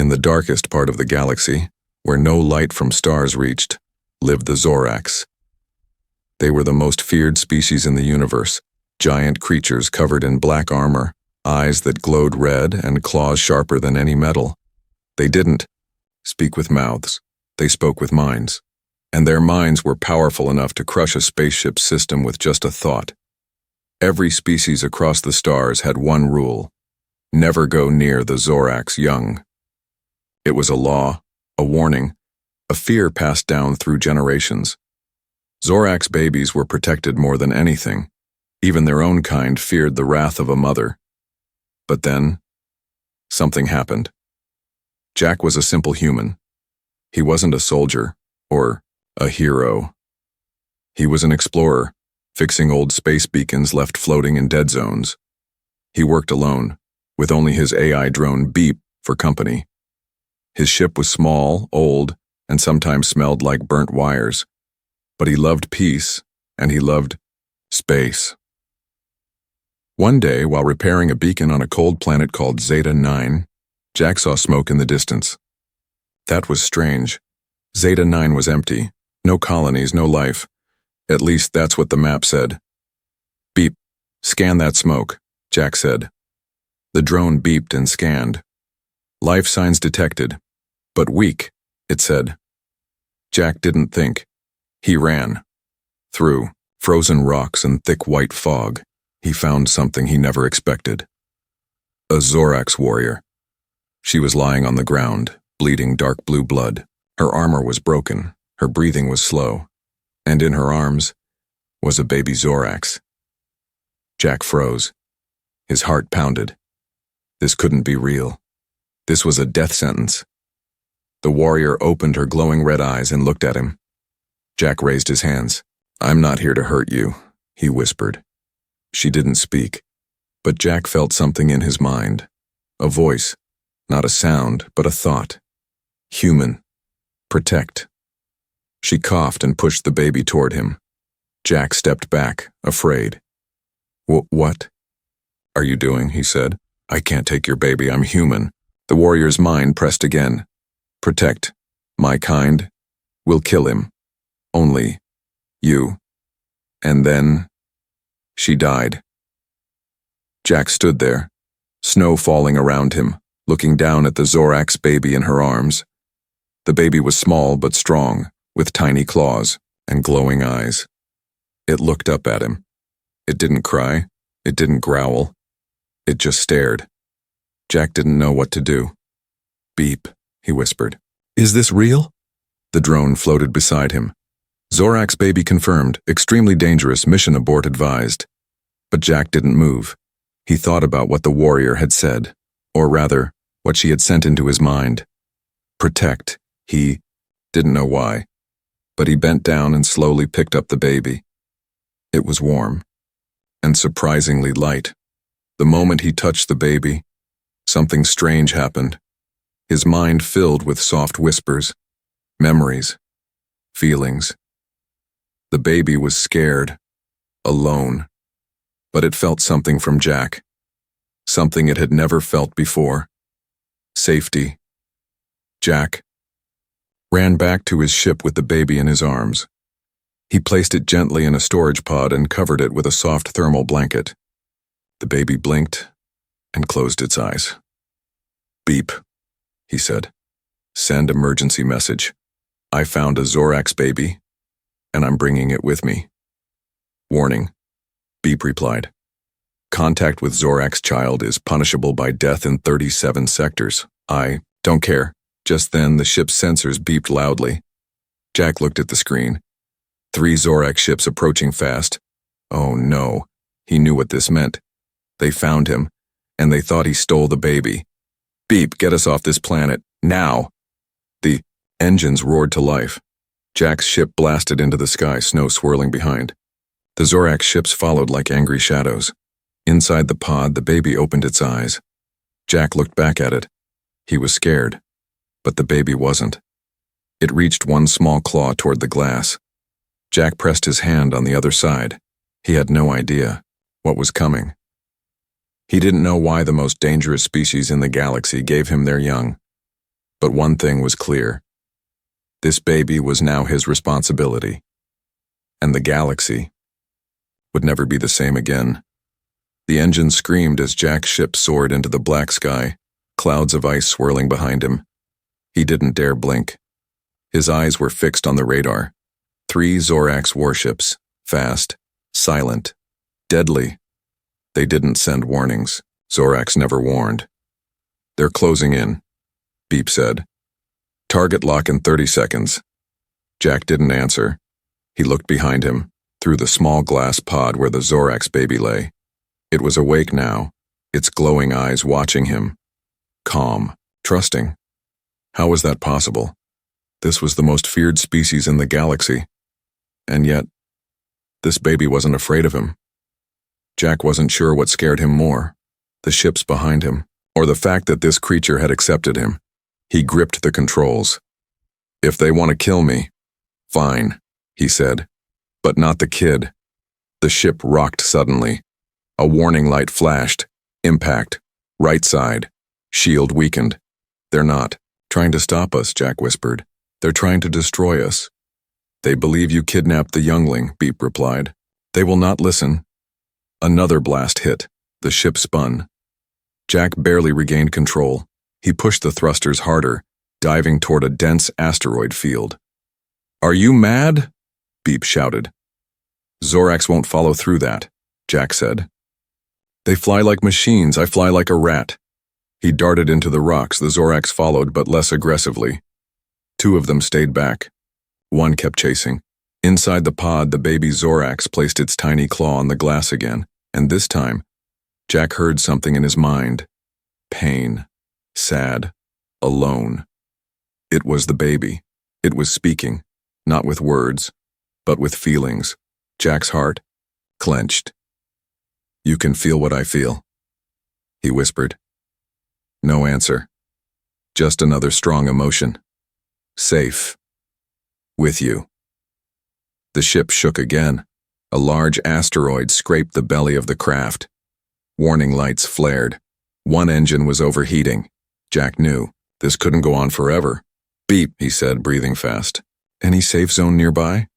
In the darkest part of the galaxy, where no light from stars reached, lived the Zorax. They were the most feared species in the universe, giant creatures covered in black armor, eyes that glowed red and claws sharper than any metal. They didn't speak with mouths, they spoke with minds, and their minds were powerful enough to crush a spaceship system with just a thought. Every species across the stars had one rule: never go near the Zorax young. It was a law, a warning, a fear passed down through generations. Zorax babies were protected more than anything. Even their own kind feared the wrath of a mother. But then, something happened. Jack was a simple human. He wasn't a soldier or a hero. He was an explorer, fixing old space beacons left floating in dead zones. He worked alone, with only his AI drone Beep for company. His ship was small, old, and sometimes smelled like burnt wires. But he loved peace, and he loved space. One day, while repairing a beacon on a cold planet called Zeta 9, Jack saw smoke in the distance. That was strange. Zeta 9 was empty. No colonies, no life. At least that's what the map said. Beep. Scan that smoke, Jack said. The drone beeped and scanned. Life signs detected, but weak, it said. Jack didn't think. He ran. Through frozen rocks and thick white fog, he found something he never expected. A Zorax warrior. She was lying on the ground, bleeding dark blue blood. Her armor was broken, her breathing was slow, and in her arms was a baby Zorax. Jack froze. His heart pounded. This couldn't be real. This was a death sentence. The warrior opened her glowing red eyes and looked at him. Jack raised his hands. "I'm not here to hurt you," he whispered. She didn't speak, but Jack felt something in his mind. A voice, not a sound, but a thought. Human. Protect. She coughed and pushed the baby toward him. Jack stepped back, afraid. What are you doing?" he said. "I can't take your baby, I'm human." The warrior's mind pressed again. "Protect. My kind. We'll kill him. Only you." And then she died. Jack stood there, snow falling around him, looking down at the Zorax baby in her arms. The baby was small but strong, with tiny claws and glowing eyes. It looked up at him. It didn't cry. It didn't growl. It just stared. Jack didn't know what to do. "Beep," he whispered. "Is this real?" The drone floated beside him. "Zorax baby confirmed. Extremely dangerous. Mission abort advised." But Jack didn't move. He thought about what the warrior had said, or rather, what she had sent into his mind. Protect. He didn't know why, but he bent down and slowly picked up the baby. It was warm, and surprisingly light. The moment he touched the baby, something strange happened. His mind filled with soft whispers, memories, feelings. The baby was scared, alone, but it felt something from Jack, something it had never felt before. Safety. Jack ran back to his ship with the baby in his arms. He placed it gently in a storage pod and covered it with a soft thermal blanket. The baby blinked and closed its eyes. "Beep," he said. "Send emergency message. I found a Zorax baby, and I'm bringing it with me." "Warning," Beep replied. "Contact with Zorax child is punishable by death in 37 sectors. I don't care." Just then, the ship's sensors beeped loudly. Jack looked at the screen. 3 Zorax ships approaching fast. Oh no, he knew what this meant. They found him, and they thought he stole the baby. "Beep, get us off this planet, now!" The engines roared to life. Jack's ship blasted into the sky, snow swirling behind. The Zorax ships followed like angry shadows. Inside the pod, the baby opened its eyes. Jack looked back at it. He was scared, but the baby wasn't. It reached one small claw toward the glass. Jack pressed his hand on the other side. He had no idea what was coming. He didn't know why the most dangerous species in the galaxy gave him their young. But one thing was clear. This baby was now his responsibility. And the galaxy would never be the same again. The engine screamed as Jack's ship soared into the black sky, clouds of ice swirling behind him. He didn't dare blink. His eyes were fixed on the radar. 3 Zorax warships, fast, silent, deadly. They didn't send warnings. Zorax never warned. "They're closing in," Beep said. "Target lock in 30 seconds. Jack didn't answer. He looked behind him, through the small glass pod where the Zorax baby lay. It was awake now, its glowing eyes watching him. Calm, trusting. How was that possible? This was the most feared species in the galaxy. And yet, this baby wasn't afraid of him. Jack wasn't sure what scared him more, the ships behind him, or the fact that this creature had accepted him. He gripped the controls. "If they want to kill me, fine," he said. But not the kid. The ship rocked suddenly. A warning light flashed. Impact. Right side. Shield weakened. "They're not trying to stop us," Jack whispered. "They're trying to destroy us." "They believe you kidnapped the youngling," Beep replied. "They will not listen." Another blast hit. The ship spun. Jack barely regained control. He pushed the thrusters harder, diving toward a dense asteroid field. "Are you mad?" Beep shouted. "Zorax won't follow through that," Jack said. "They fly like machines. I fly like a rat." He darted into the rocks. The Zorax followed, but less aggressively. 2 of them stayed back. 1 kept chasing. Inside the pod, the baby Zorax placed its tiny claw on the glass again, and this time, Jack heard something in his mind. Pain. Sad. Alone. It was the baby. It was speaking, not with words, but with feelings. Jack's heart clenched. "You can feel what I feel," he whispered. No answer. Just another strong emotion. Safe. With you. The ship shook again. A large asteroid scraped the belly of the craft. Warning lights flared. 1 engine was overheating. Jack knew this couldn't go on forever. "Beep," he said, breathing fast. "Any safe zone nearby?"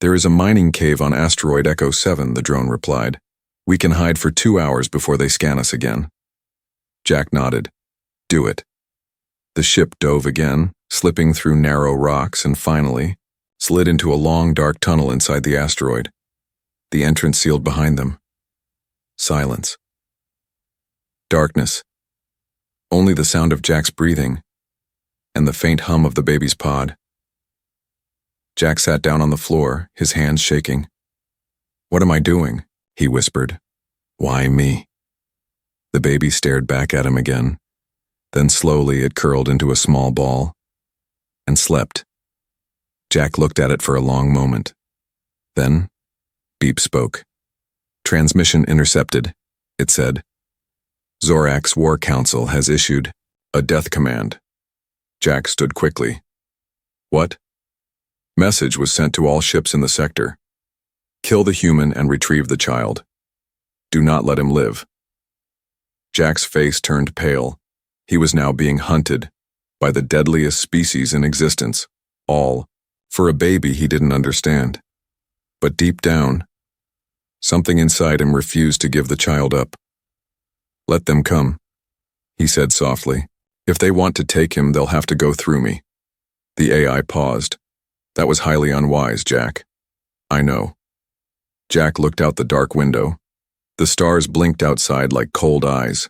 "There is a mining cave on asteroid Echo 7, the drone replied. "We can hide for 2 hours before they scan us again." Jack nodded. "Do it." The ship dove again, slipping through narrow rocks and finally slid into a long, dark tunnel inside the asteroid. The entrance sealed behind them. Silence. Darkness. Only the sound of Jack's breathing and the faint hum of the baby's pod. Jack sat down on the floor, his hands shaking. "What am I doing?" he whispered. "Why me?" The baby stared back at him again. Then slowly it curled into a small ball and slept. Jack looked at it for a long moment. Then, Beep spoke. "Transmission intercepted," it said. "Zorax War Council has issued a death command." Jack stood quickly. "What?" "Message was sent to all ships in the sector. Kill the human and retrieve the child. Do not let him live." Jack's face turned pale. He was now being hunted by the deadliest species in existence, all for a baby he didn't understand. But deep down, something inside him refused to give the child up. "Let them come," he said softly. "If they want to take him, they'll have to go through me." The AI paused. "That was highly unwise, Jack." "I know." Jack looked out the dark window. The stars blinked outside like cold eyes.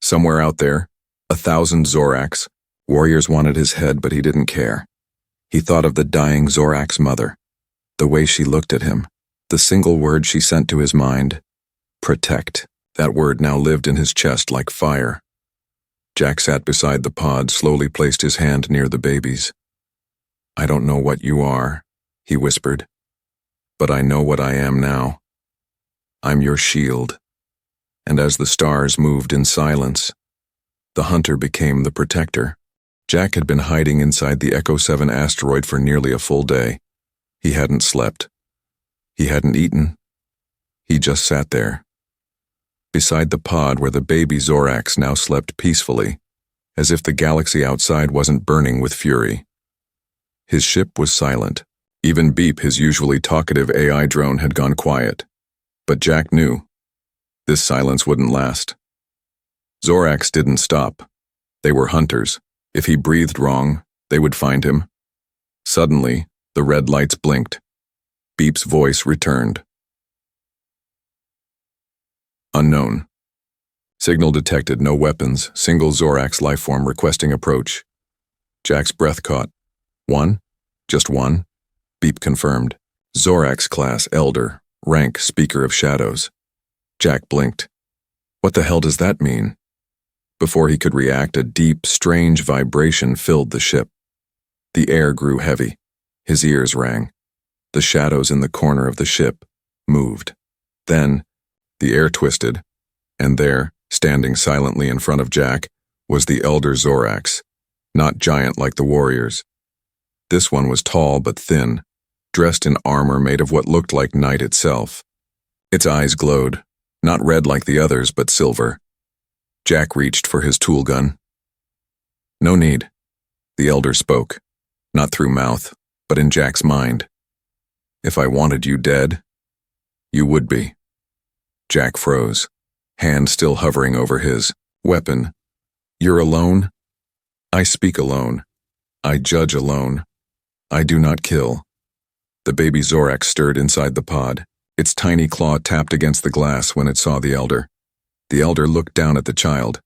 Somewhere out there, 1,000 Zorax. Warriors wanted his head, but he didn't care. He thought of the dying Zorax mother, the way she looked at him, the single word she sent to his mind, protect. That word now lived in his chest like fire. Jack sat beside the pod, slowly placed his hand near the baby's. "I don't know what you are," he whispered, "but I know what I am now. I'm your shield." And as the stars moved in silence, the hunter became the protector. Jack had been hiding inside the Echo 7 asteroid for nearly a full day. He hadn't slept. He hadn't eaten. He just sat there, beside the pod where the baby Zorax now slept peacefully, as if the galaxy outside wasn't burning with fury. His ship was silent. Even Beep, his usually talkative AI drone, had gone quiet. But Jack knew this silence wouldn't last. Zorax didn't stop. They were hunters. If he breathed wrong, they would find him. Suddenly, the red lights blinked. Beep's voice returned. Unknown. Signal detected, no weapons, single Zorax lifeform requesting approach. Jack's breath caught. One? Just one? Beep confirmed. Zorax class, Elder, rank, Speaker of Shadows. Jack blinked. What the hell does that mean? Before he could react, a deep, strange vibration filled the ship. The air grew heavy. His ears rang. The shadows in the corner of the ship moved. Then, the air twisted, and there, standing silently in front of Jack, was the Elder Zorax, not giant like the warriors. This one was tall but thin, dressed in armor made of what looked like night itself. Its eyes glowed, not red like the others, but silver. Jack reached for his tool gun. No need. The Elder spoke, not through mouth, but in Jack's mind. If I wanted you dead, you would be. Jack froze, hand still hovering over his weapon. You're alone? I speak alone. I judge alone. I do not kill. The baby Zorax stirred inside the pod. Its tiny claw tapped against the glass when it saw the Elder. The Elder looked down at the child.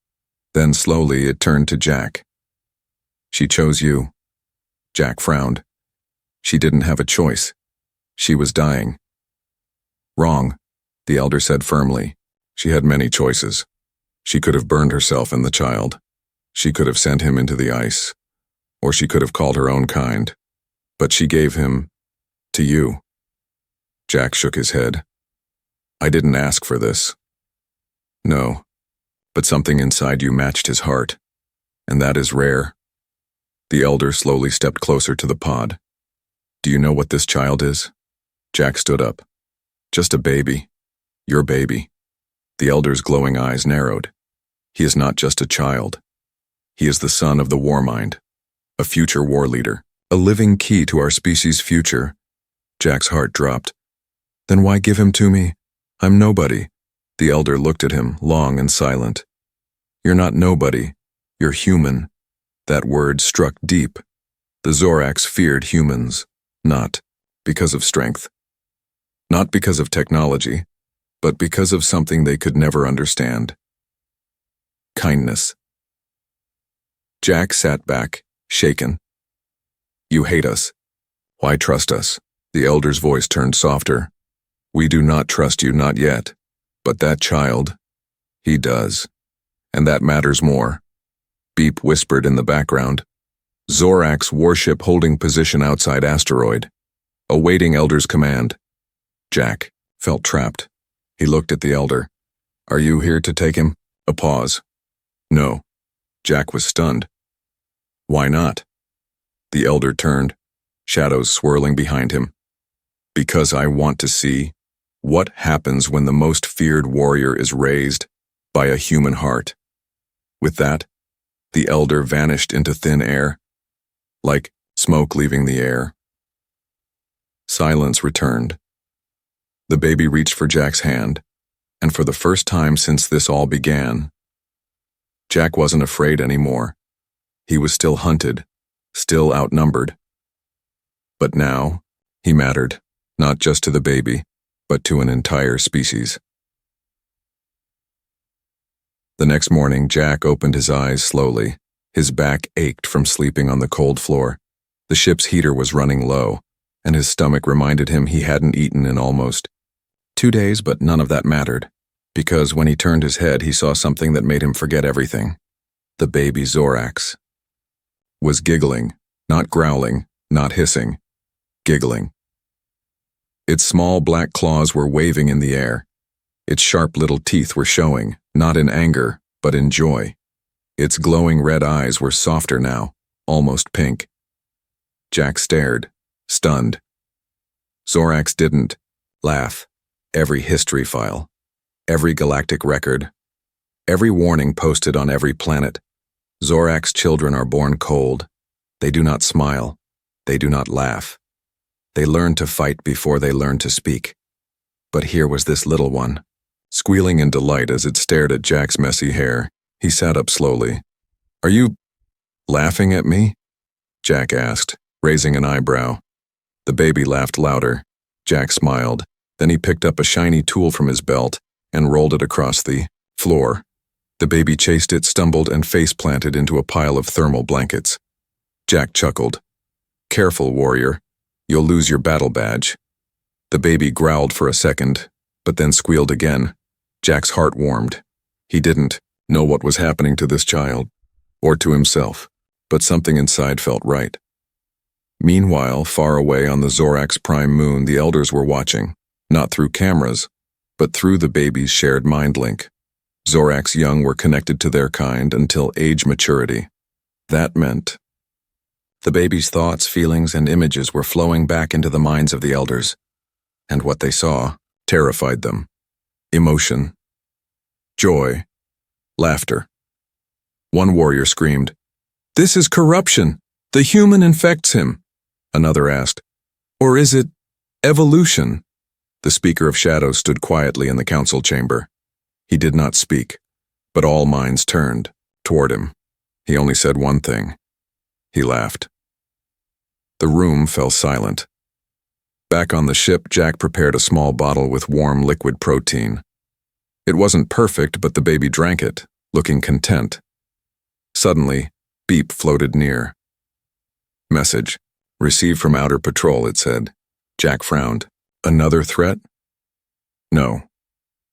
Then slowly it turned to Jack. She chose you. Jack frowned. She didn't have a choice. She was dying. Wrong, the Elder said firmly. She had many choices. She could have burned herself and the child. She could have sent him into the ice. Or she could have called her own kind. But she gave him to you. Jack shook his head. I didn't ask for this. No, but something inside you matched his heart, and that is rare. The Elder slowly stepped closer to the pod. Do you know what this child is? Jack stood up. Just a baby. Your baby. The Elder's glowing eyes narrowed. He is not just a child. He is the son of the Warmind, a future war leader, a living key to our species' future. Jack's heart dropped. Then why give him to me? I'm nobody. The Elder looked at him, long and silent. You're not nobody. You're human. That word struck deep. The Zorax feared humans, not because of strength. Not because of technology, but because of something they could never understand. Kindness. Jack sat back, shaken. You hate us. Why trust us? The Elder's voice turned softer. We do not trust you, not yet. But that child, he does. And that matters more. Beep whispered in the background. Zorax warship holding position outside asteroid. Awaiting Elder's command. Jack felt trapped. He looked at the Elder. Are you here to take him? A pause. No. Jack was stunned. Why not? The Elder turned, shadows swirling behind him. Because I want to see what happens when the most feared warrior is raised by a human heart. With that, the Elder vanished into thin air, like smoke leaving the air. Silence returned. The baby reached for Jack's hand, and for the first time since this all began, Jack wasn't afraid anymore. He was still hunted, still outnumbered. But now, he mattered, not just to the baby, but to an entire species. The next morning, Jack opened his eyes slowly. His back ached from sleeping on the cold floor. The ship's heater was running low, and his stomach reminded him he hadn't eaten in almost 2 days, but none of that mattered, because when he turned his head, he saw something that made him forget everything. The baby Zorax was giggling, not growling, not hissing, giggling. Its small black claws were waving in the air. Its sharp little teeth were showing, not in anger, but in joy. Its glowing red eyes were softer now, almost pink. Jack stared, stunned. Zorax didn't laugh. Every history file, every galactic record, every warning posted on every planet, Zorak's children are born cold. They do not smile. They do not laugh. They learn to fight before they learn to speak. But here was this little one, squealing in delight as it stared at Jack's messy hair. He sat up slowly. "Are you laughing at me?" Jack asked, raising an eyebrow. The baby laughed louder. Jack smiled. Then he picked up a shiny tool from his belt and rolled it across the floor. The baby chased it, stumbled, and face-planted into a pile of thermal blankets. Jack chuckled. "Careful, warrior. You'll lose your battle badge." The baby growled for a second, but then squealed again. Jack's heart warmed. He didn't know what was happening to this child, or to himself, but something inside felt right. Meanwhile, far away on the Zorak's prime moon, the elders were watching, not through cameras, but through the baby's shared mind link. Zorak's young were connected to their kind until age maturity. That meant the baby's thoughts, feelings, and images were flowing back into the minds of the elders, and what they saw terrified them. Emotion, joy, laughter. One warrior screamed, "This is corruption! The human infects him!" Another asked, "Or is it evolution?" The speaker of shadows stood quietly in the council chamber. He did not speak, but all minds turned toward him. He only said one thing. He laughed. The room fell silent. Back on the ship, Jack prepared a small bottle with warm liquid protein. It wasn't perfect, but the baby drank it, looking content. Suddenly, beep floated near. "Message. Received from Outer Patrol," it said. Jack frowned. "Another threat?" "No.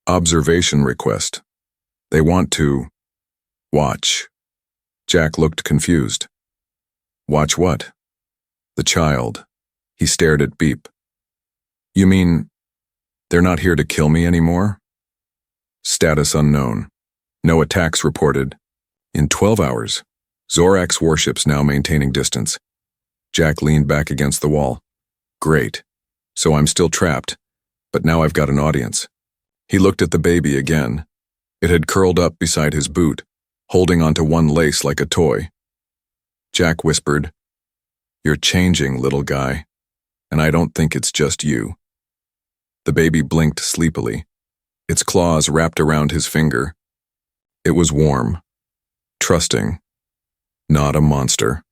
Observation request. They want to watch." Jack looked confused. "Watch what?" "The child." He stared at Beep. "You mean they're not here to kill me anymore?" "Status unknown. No attacks reported. In 12 hours. Zorak's warships now maintaining distance." Jack leaned back against the wall. "Great. So I'm still trapped, but now I've got an audience." He looked at the baby again. It had curled up beside his boot, holding onto one lace like a toy. Jack whispered, "You're changing, little guy, and I don't think it's just you." The baby blinked sleepily. Its claws wrapped around his finger. It was warm, trusting. Not a monster.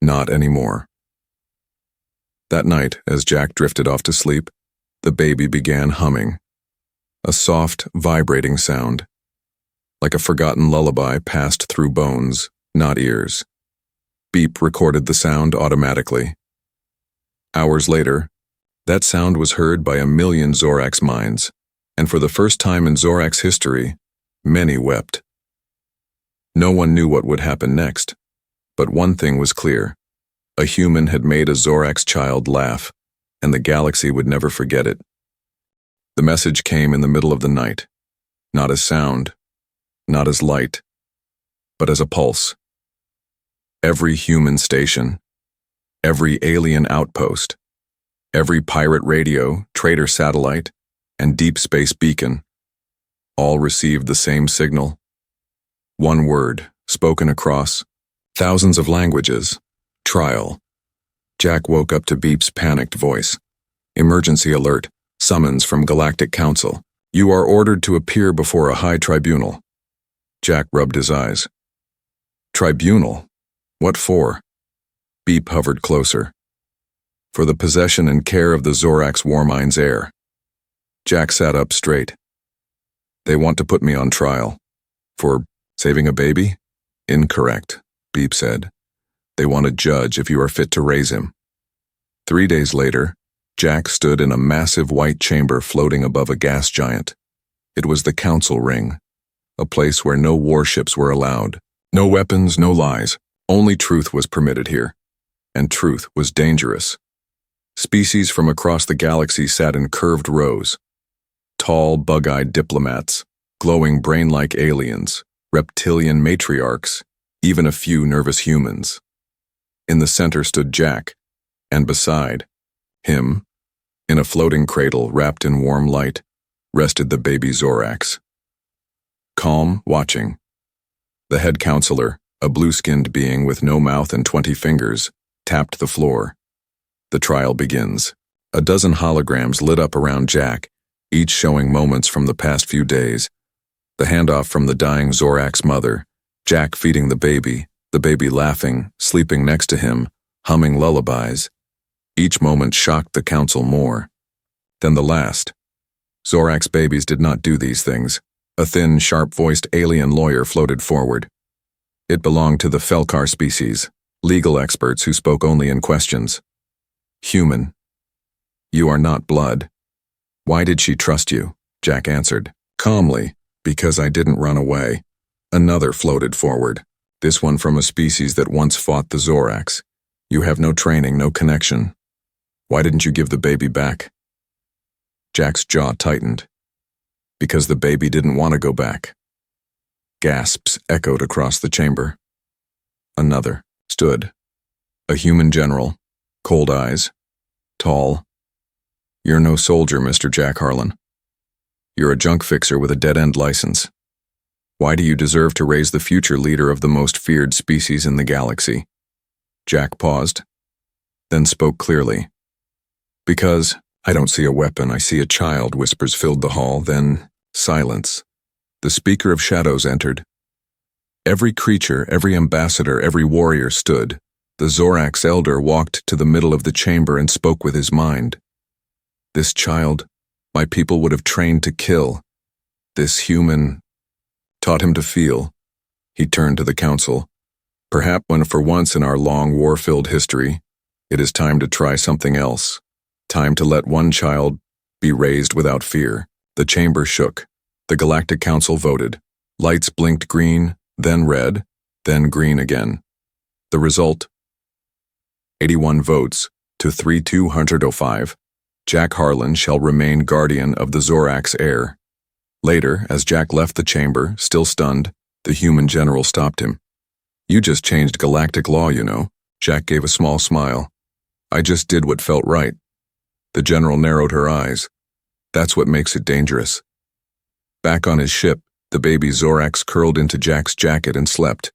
Not anymore. That night, as Jack drifted off to sleep, the baby began humming. A soft, vibrating sound, like a forgotten lullaby passed through bones, not ears. Beep recorded the sound automatically. Hours later, that sound was heard by 1,000,000 Zorak's minds, and for the first time in Zorak's history, many wept. No one knew what would happen next, but one thing was clear. A human had made a Zorak's child laugh, and the galaxy would never forget it. The message came in the middle of the night, not as sound, not as light, but as a pulse. Every human station, every alien outpost, every pirate radio, traitor satellite, and deep space beacon, all received the same signal. One word, spoken across thousands of languages: trial. Jack woke up to Beep's panicked voice. "Emergency alert. Summons from Galactic Council. You are ordered to appear before a high tribunal." Jack rubbed his eyes. "Tribunal? What for?" Beep hovered closer. "For the possession and care of the Zorak's Warmind's heir." Jack sat up straight. "They want to put me on trial. For saving a baby?" "Incorrect," Beep said. "They want to judge if you are fit to raise him." 3 days later, Jack stood in a massive white chamber floating above a gas giant. It was the council ring, a place where no warships were allowed. No weapons, no lies. Only truth was permitted here. And truth was dangerous. Species from across the galaxy sat in curved rows. Tall, bug-eyed diplomats, glowing brain-like aliens, reptilian matriarchs, even a few nervous humans. In the center stood Jack, and beside him, in a floating cradle wrapped in warm light, rested the baby Zorax. Calm, watching. The head counselor, a blue-skinned being with no mouth and 20 fingers, tapped the floor. The trial begins. A dozen holograms lit up around Jack, each showing moments from the past few days. The handoff from the dying Zorak's mother, Jack feeding the baby laughing, sleeping next to him, humming lullabies. Each moment shocked the council more than the last. Zorak's babies did not do these things. A thin, sharp-voiced alien lawyer floated forward. It belonged to the Felkar species, legal experts who spoke only in questions. Human. You are not blood. Why did she trust you? Jack answered, calmly, because I didn't run away. Another floated forward, this one from a species that once fought the Zoraks. You have no training, no connection. Why didn't you give the baby back? Jack's jaw tightened. Because the baby didn't want to go back. Gasps echoed across the chamber. Another stood. A human general, cold eyes, tall. You're no soldier, Mr. Jack Harlan. You're a junk fixer with a dead-end license. Why do you deserve to raise the future leader of the most feared species in the galaxy? Jack paused, then spoke clearly. Because I don't see a weapon, I see a child, whispers filled the hall, then silence. The speaker of shadows entered. Every creature, every ambassador, every warrior stood. The Zorak's elder walked to the middle of the chamber and spoke with his mind. This child, my people would have trained to kill. This human taught him to feel. He turned to the council. Perhaps when for once in our long war-filled history, it is time to try something else. Time to let one child be raised without fear. The chamber shook. The Galactic Council voted. Lights blinked green, then red, then green again. The result? 81 votes to 3,205. Jack Harlan shall remain guardian of the Zorak's heir. Later, as Jack left the chamber, still stunned, the human general stopped him. You just changed galactic law, you know. Jack gave a small smile. I just did what felt right. The general narrowed her eyes. That's what makes it dangerous. Back on his ship, the baby Zoraks curled into Jack's jacket and slept.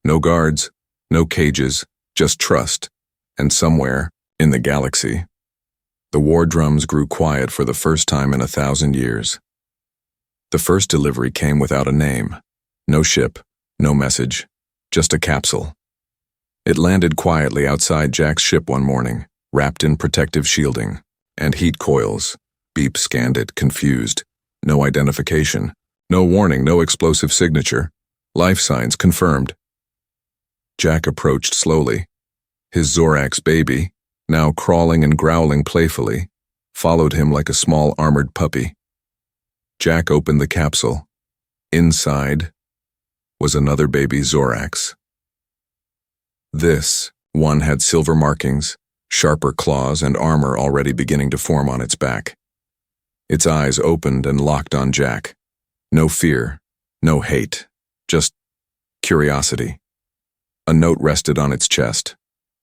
No guards, no cages, just trust. And somewhere, in the galaxy, the war drums grew quiet for the first time in 1,000 years. The first delivery came without a name. No ship, no message, just a capsule. It landed quietly outside Jack's ship one morning, wrapped in protective shielding and heat coils. Beep scanned it, confused. No identification, no warning, no explosive signature. Life signs confirmed. Jack approached slowly. His Zorak's baby, now crawling and growling playfully, followed him like a small armored puppy. Jack opened the capsule. Inside was another baby Zorak's. This one had silver markings, sharper claws, and armor already beginning to form on its back. Its eyes opened and locked on Jack. No fear, no hate, just curiosity. A note rested on its chest.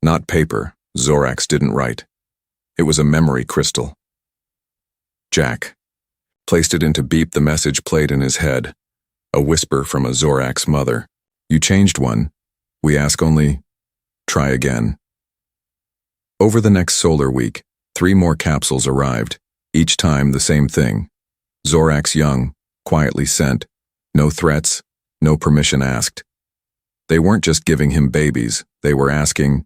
Not paper, Zorak's didn't write. It was a memory crystal. Jack placed it into beep. The message played in his head. A whisper from a Zorak's mother. You changed one. We ask only, try again. Over the next solar week, 3 more capsules arrived, each time the same thing. Zorak's young, quietly sent. No threats, no permission asked. They weren't just giving him babies, they were asking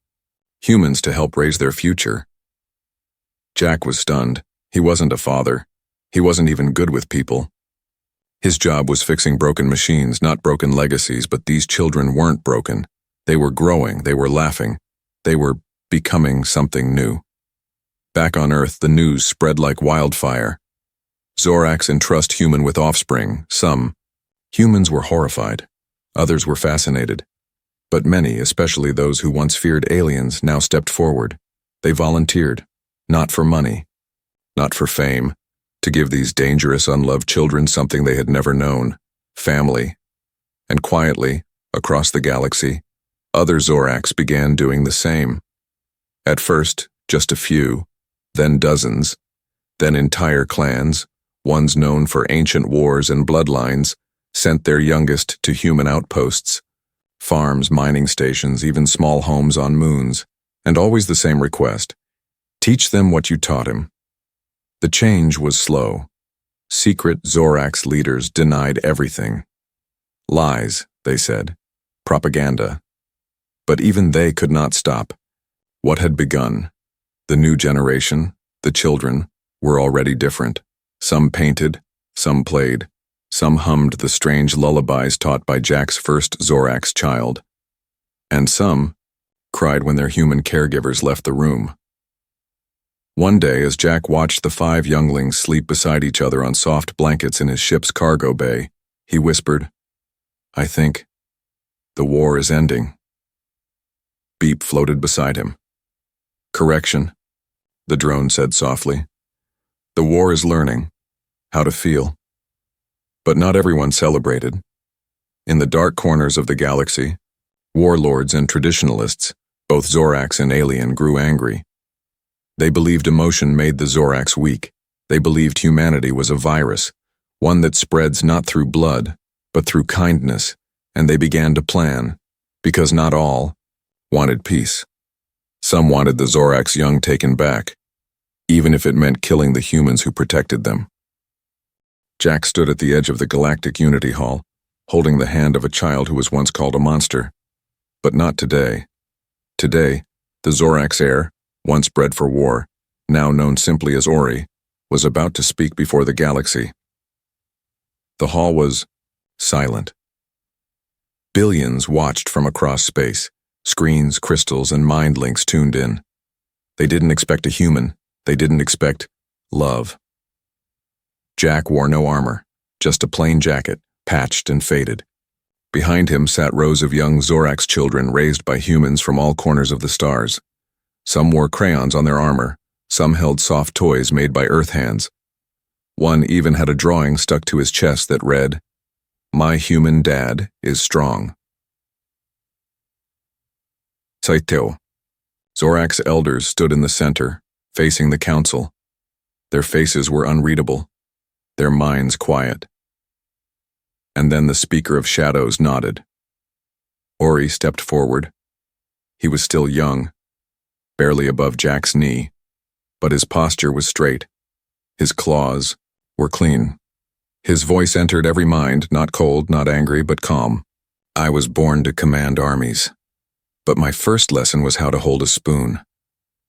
humans to help raise their future. Jack was stunned. He wasn't a father. He wasn't even good with people. His job was fixing broken machines, not broken legacies, but these children weren't broken. They were growing, they were laughing, they were becoming something new. Back on Earth, the news spread like wildfire. Zoraks entrust human with offspring. Some humans were horrified. Others were fascinated. But many, especially those who once feared aliens, now stepped forward. They volunteered, not for money, not for fame, to give these dangerous, unloved children something they had never known, family. And quietly, across the galaxy, other Zoraks began doing the same. At first, just a few, then dozens, then entire clans, ones known for ancient wars and bloodlines, sent their youngest to human outposts. Farms, mining stations, even small homes on moons, and always the same request. Teach them what you taught him. The change was slow. Secret Zorax leaders denied everything. Lies, they said. Propaganda. But even they could not stop. What had begun? The new generation, the children, were already different. Some painted, some played, some hummed the strange lullabies taught by Jack's first Zorax child. And some cried when their human caregivers left the room. One day, as Jack watched the 5 younglings sleep beside each other on soft blankets in his ship's cargo bay, he whispered, "I think the war is ending." Beep floated beside him. "Correction," the drone said softly. "The war is learning how to feel." But not everyone celebrated. In the dark corners of the galaxy, warlords and traditionalists, both Zorax and alien, grew angry. They believed emotion made the Zorax weak. They believed humanity was a virus, one that spreads not through blood, but through kindness, and they began to plan, because not all wanted peace. Some wanted the Zorax young taken back, even if it meant killing the humans who protected them. Jack stood at the edge of the Galactic Unity Hall, holding the hand of a child who was once called a monster. But not today. Today, the Zorax heir, once bred for war, now known simply as Ori, was about to speak before the galaxy. The hall was silent. Billions watched from across space, screens, crystals, and mind links tuned in. They didn't expect a human. They didn't expect love. Jack wore no armor, just a plain jacket, patched and faded. Behind him sat rows of young Zorax children raised by humans from all corners of the stars. Some wore crayons on their armor, some held soft toys made by Earth hands. One even had a drawing stuck to his chest that read, "My human dad is strong." Saiteo. Zorax elders stood in the center, facing the council. Their faces were unreadable, their minds quiet. And then the speaker of shadows nodded. Ori stepped forward. He was still young, barely above Jack's knee, but his posture was straight. His claws were clean. His voice entered every mind, not cold, not angry, but calm. "I was born to command armies, but my first lesson was how to hold a spoon.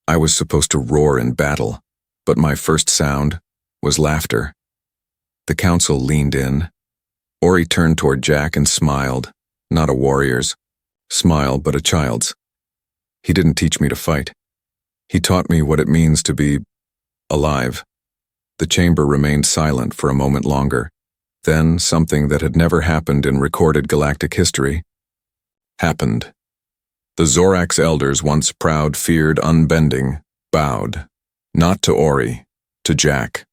I was supposed to roar in battle, but my first sound was laughter." The council leaned in. Ori turned toward Jack and smiled, not a warrior's smile, but a child's. "He didn't teach me to fight. He taught me what it means to be alive." The chamber remained silent for a moment longer. Then something that had never happened in recorded galactic history happened. The Zorax elders, once proud, feared, unbending, bowed, not to Ori, to Jack.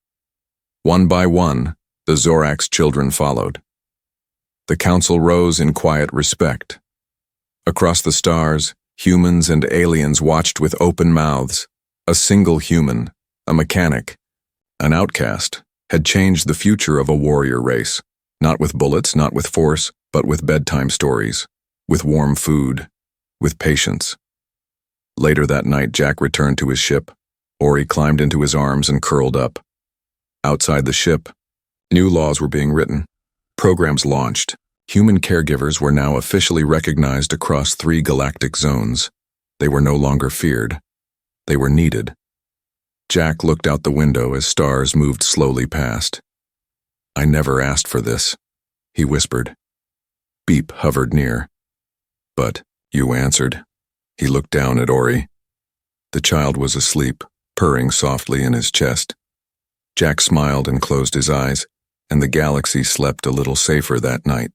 One by one, the Zorax children followed. The council rose in quiet respect. Across the stars, humans and aliens watched with open mouths. A single human, a mechanic, an outcast, had changed the future of a warrior race, not with bullets, not with force, but with bedtime stories, with warm food, with patience. Later that night, Jack returned to his ship. Ori climbed into his arms and curled up. Outside the ship, new laws were being written. Programs launched. Human caregivers were now officially recognized across 3 galactic zones. They were no longer feared. They were needed. Jack looked out the window as stars moved slowly past. "I never asked for this," he whispered. Beep hovered near. "But you answered." He looked down at Ori. The child was asleep, purring softly in his chest. Jack smiled and closed his eyes, and the galaxy slept a little safer that night.